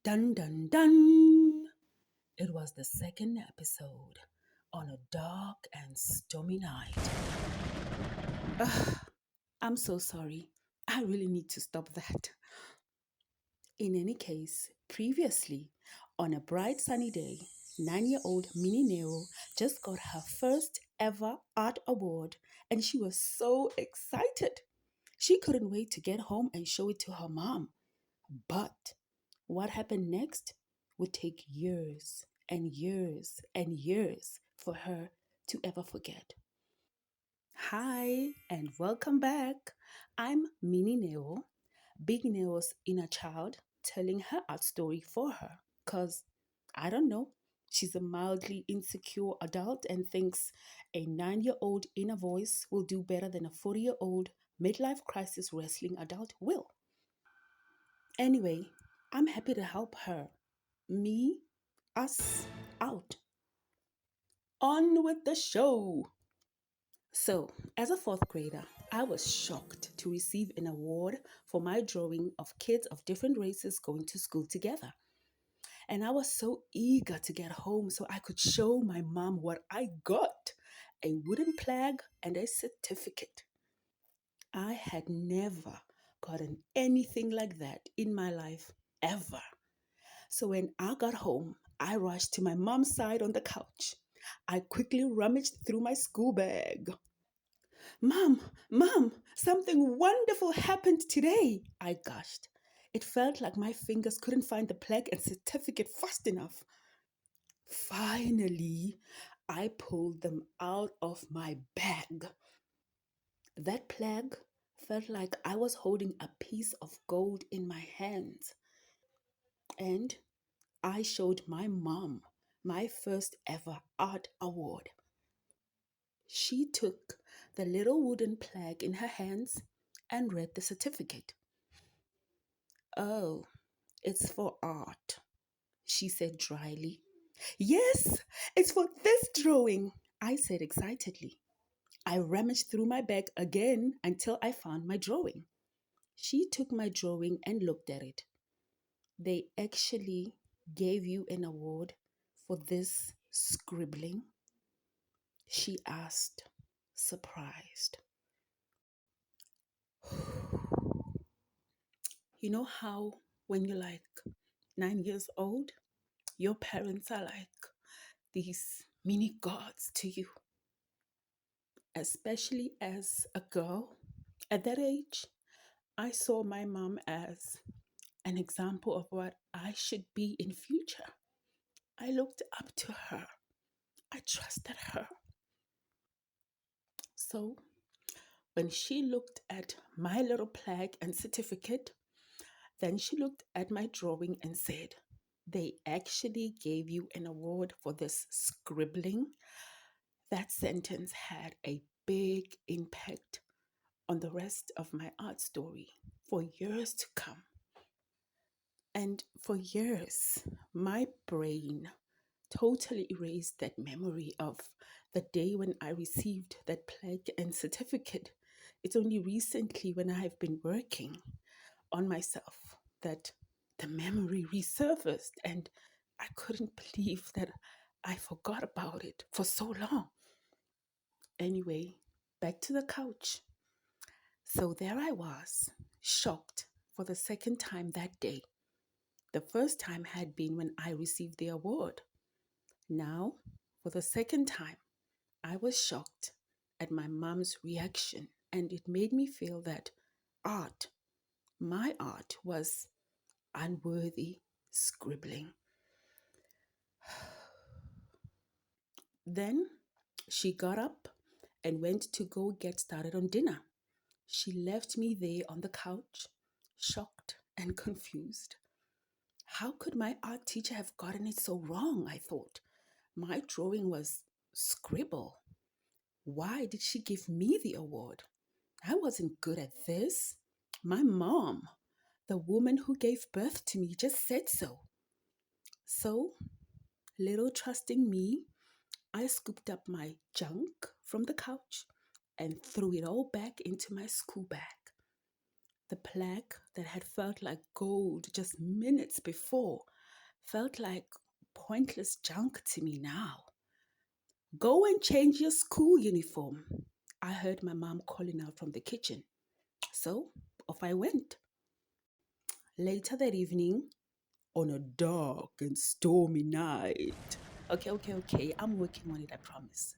Dun dun dun! It was the second episode on a dark and stormy night. Ugh, I'm so sorry. I really need to stop that. In any case, previously, on a bright sunny day, 9-year-old Minnie Nero just got her first ever art award and she was so excited. She couldn't wait to get home and show it to her mom. But what happened next would take years and years and years for her to ever forget. Hi, and welcome back. I'm Minnie Neo, Big Neo's inner child, telling her art story for her. Because, I don't know, she's a mildly insecure adult and thinks a 9-year-old inner voice will do better than a 40-year-old midlife crisis wrestling adult will. Anyway, I'm happy to help her, me, us out. On with the show. So, as a fourth grader, I was shocked to receive an award for my drawing of kids of different races going to school together. And I was so eager to get home so I could show my mom what I got, a wooden plaque and a certificate. I had never gotten anything like that in my life, ever. So when I got home, I rushed to my mom's side on the couch. I quickly rummaged through my school bag. Mom, something wonderful happened today, I gushed. It felt like my fingers couldn't find the plaque and certificate fast enough. Finally, I pulled them out of my bag. That plaque felt like I was holding a piece of gold in my hands. And I showed my mom my first ever art award. She took the little wooden plaque in her hands and read the certificate. Oh, it's for art, she said dryly. Yes, it's for this drawing, I said excitedly. I rummaged through my bag again until I found my drawing. She took my drawing and looked at it. They actually gave you an award for this scribbling? She asked, surprised. You know how when you're like 9 years old, your parents are like these mini gods to you, especially as a girl. At that age, I saw my mom as an example of what I should be in future. I looked up to her. I trusted her. So when she looked at my little plaque and certificate, then she looked at my drawing and said, they actually gave you an award for this scribbling. That sentence had a big impact on the rest of my art story for years to come. And for years, my brain totally erased that memory of the day when I received that plaque and certificate. It's only recently when I have been working on myself that the memory resurfaced and I couldn't believe that I forgot about it for so long. Anyway, back to the couch. So there I was, shocked for the second time that day. The first time had been when I received the award. Now, for the second time, I was shocked at my mom's reaction, and it made me feel that art, my art, was unworthy scribbling. Then she got up and went to go get started on dinner. She left me there on the couch, shocked and confused. How could my art teacher have gotten it so wrong? I thought. My drawing was scribble. Why did she give me the award? I wasn't good at this. My mom, the woman who gave birth to me, just said so. So, little trusting me, I scooped up my junk from the couch and threw it all back into my school bag. The plaque that had felt like gold just minutes before felt like pointless junk to me now. Go and change your school uniform. I heard my mom calling out from the kitchen. So off I went. Later that evening, on a dark and stormy night. Okay, I'm working on it, I promise.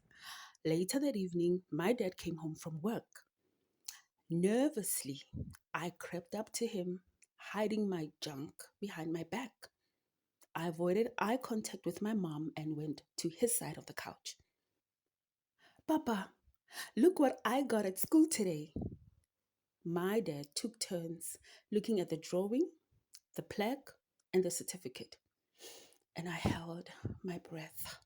Later that evening, my dad came home from work. Nervously, I crept up to him, hiding my junk behind my back. I avoided eye contact with my mom and went to his side of the couch. Papa, look what I got at school today. My dad took turns looking at the drawing, the plaque, and the certificate, and I held my breath.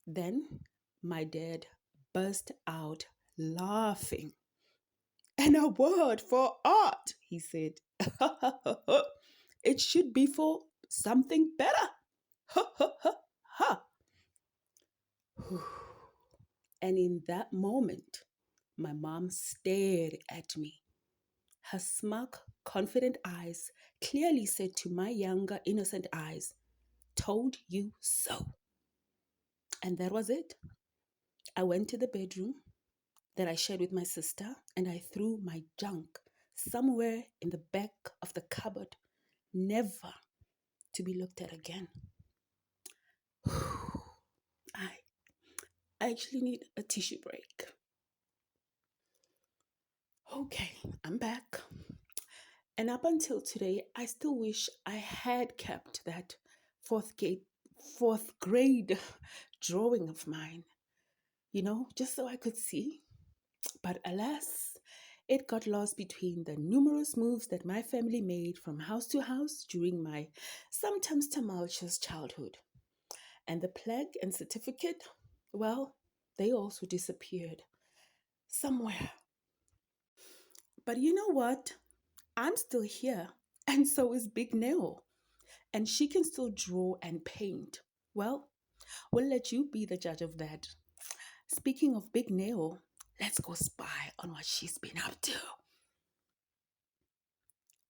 Then my dad burst out laughing. An award for art, he said. It should be for something better. Ha ha ha ha. And in that moment, my mom stared at me. Her smug, confident eyes clearly said to my younger, innocent eyes, "Told you so." And that was it. I went to the bedroom that I shared with my sister and I threw my junk somewhere in the back of the cupboard, never to be looked at again. I actually need a tissue break. Okay, I'm back. And up until today, I still wish I had kept that fourth grade drawing of mine, just so I could see. But alas, it got lost between the numerous moves that my family made from house to house during my sometimes tumultuous childhood. And the plaque and certificate, well, they also disappeared somewhere. But you know what? I'm still here, and so is Big Nell, and she can still draw and paint. Well, we'll let you be the judge of that. Speaking of Big Nell, let's go spy on what she's been up to.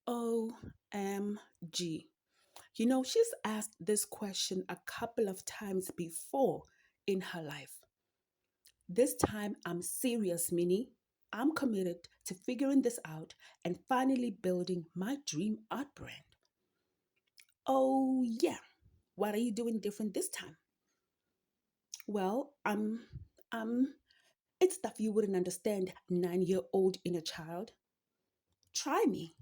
OMG. She's asked this question a couple of times before in her life. This time, I'm serious, Minnie. I'm committed to figuring this out and finally building my dream art brand. Oh, yeah. What are you doing different this time? Well, it's stuff you wouldn't understand, 9-year-old inner child. Try me.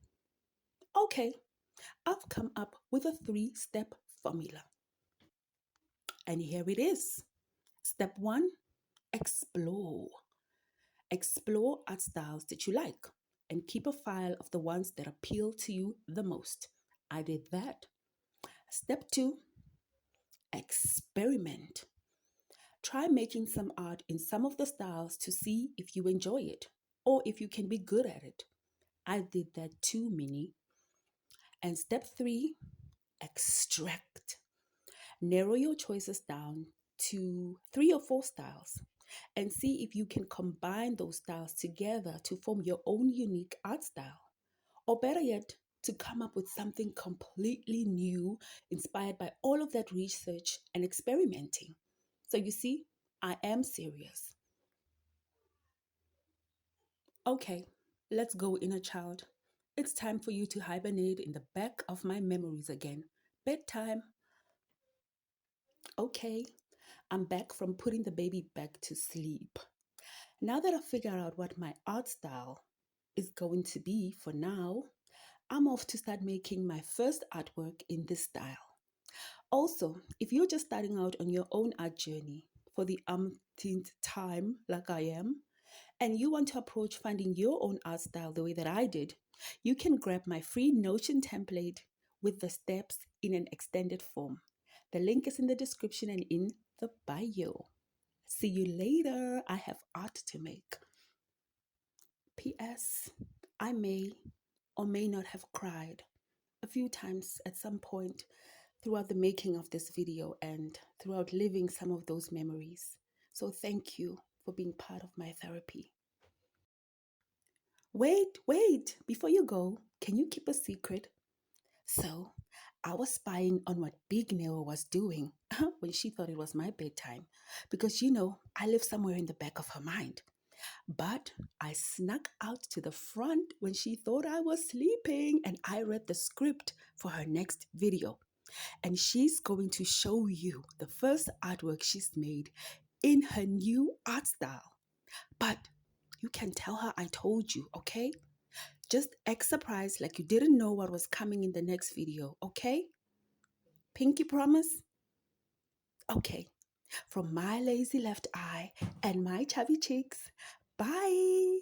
Okay, I've come up with a 3-step formula. And here it is. Step 1, explore. Explore art styles that you like and keep a file of the ones that appeal to you the most. I did that. Step 2, experiment. Try making some art in some of the styles to see if you enjoy it or if you can be good at it. I did that too, Minnie. And step 3, extract. Narrow your choices down to 3 or 4 styles and see if you can combine those styles together to form your own unique art style. Or better yet, to come up with something completely new inspired by all of that research and experimenting. So you see, I am serious. Okay, let's go, inner child. It's time for you to hibernate in the back of my memories again. Bedtime. Okay, I'm back from putting the baby back to sleep. Now that I've figured out what my art style is going to be for now, I'm off to start making my first artwork in this style. Also, if you're just starting out on your own art journey for the umpteenth time, like I am, and you want to approach finding your own art style the way that I did, you can grab my free Notion template with the steps in an extended form. The link is in the description and in the bio. See you later. I have art to make. P.S. I may or may not have cried a few times at some point throughout the making of this video and throughout living some of those memories. So thank you for being part of my therapy. Wait, before you go, can you keep a secret? So, I was spying on what Big Nail was doing when she thought it was my bedtime. Because, I live somewhere in the back of her mind. But I snuck out to the front when she thought I was sleeping and I read the script for her next video. And she's going to show you the first artwork she's made in her new art style. But you can tell her I told you, okay? Just act surprised like you didn't know what was coming in the next video, okay? Pinky promise? Okay. From my lazy left eye and my chubby cheeks, bye.